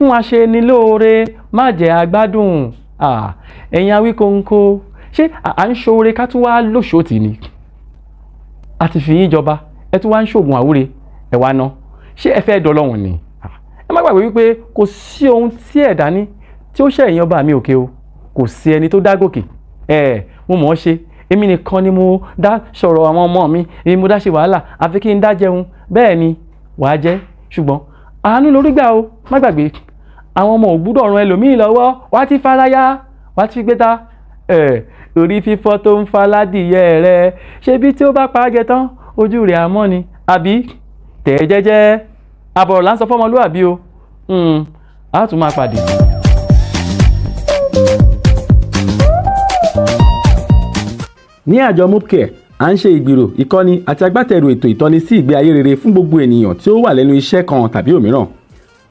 fún aṣenilóore má jẹ́ agbádùn. Ẹ̀yin Awíkonko, ṣé à ń ṣoore ká tún wá lóṣòtì ni? A ti fi yín jọba, ẹ tún wá ń ṣoògùn àwúre, ẹ wá ná. Ṣé ẹ fẹ́ dọlọ́run ni? Ẹ má gbàgbé wípé kò sí ohun tí ẹ̀dá ní tí ó ṣẹ̀yìn ọba mi òkè o. Kò sí ẹni tó dá gòkè. Mo mọ̀ ọ́ ṣe. Èmi nìkan ni mo dá sọ̀rọ̀ àwọn ọmọ mi, èmi mo dá ṣe wàhálà, àfi kí n dá jẹun. Bẹ́ẹ̀ ni wàá jẹ́, ṣùgbọ́n àánú lórí gbà o. Má gbàgbé, àwọn ọmọ ò gbúdọ̀ ran ẹlòmíì lọ́wọ́. Wàá ti faraya, wàá ti fi gbé ta. Orí fífọ́ tó ń fa ládìyẹ rẹ, ṣebí tí ó bá pa á jẹ tán ojú rẹ̀ àmọ́ ni, àbí? Tẹ̀ jẹ́jẹ́, àbọ̀rọ̀ là ń sọ fọ́mọlúwàbí o. A tún máa pàdé. Ní àjọ Mopcare, à ń ṣe ìgbìrò, ìkọ́ni àti agbátẹrù ètò ìtọ́ni sí ìgbé ayé rere fún gbogbo ènìyàn tí ó wà lẹ́nu iṣẹ́ kan tàbí òmíràn.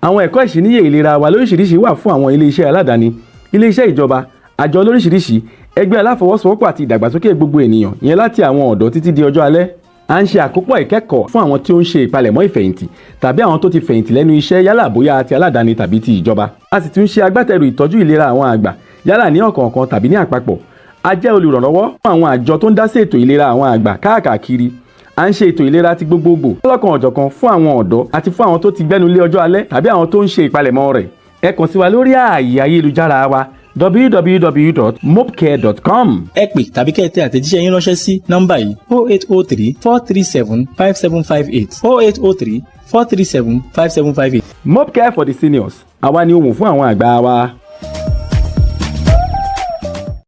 Àwọn ẹ̀kọ́ ìṣíníyè ìlera wa lóríṣiríṣi wà fún àwọn ilé-iṣẹ́ aládàáni, ilé-iṣẹ́ ìjọba, àjọ lóríṣiríṣi, ẹgbẹ́ aláfọwọ́sowọ́pọ̀ àti ìdàgbàsókè gbogbo ènìyàn, ìyẹn láti àwọn ọ̀dọ́ títí di ọjọ́ alẹ́. À ń ṣe àkópọ̀ ìkẹ́kọ̀ọ́ fún àwọn tí ó ń ṣe ìpalẹ̀mọ́ ìfẹ̀yìntì tàbí àwọn tó ti fẹ̀yìntì lẹ́nu iṣẹ́ yálà bóyá ti aládàáni tàbí ti ìjọba. A sì tún ṣe agbátẹrù ìtọ́jú ìlera àwọn àgbà yálà ní ọ̀kọ̀ọ̀kan tàbí ní àpapọ̀. A jẹ́ olùrànlọ́wọ́ fún àwọn àjọ tó ń dá sí ètò ìlera àwọn àgbà káàkiri. À ń ṣe ètò ìlera ti gbogbogbò lọ́kàn ọ̀jọ̀kan fún àwọn ọ̀dọ́ àti fún àwọn tó ti gbẹ́nu lé ọjọ́ alẹ́ tàbí àwọn tó ń ṣe ìpalẹ̀mọ́ rẹ̀. Ẹ kàn sí wa lórí ààyè ayélujára wa www.mopcare.com. Ẹ pè tàbí kẹ́ ẹ tẹ àtẹ̀jíṣẹ́ yín ránṣẹ́ sí nọ́mbà yìí 0803 437 5758 0803 437 5758. Mopcare for the seniors. Àwa ni ohùn fún àwọn àgbà wa.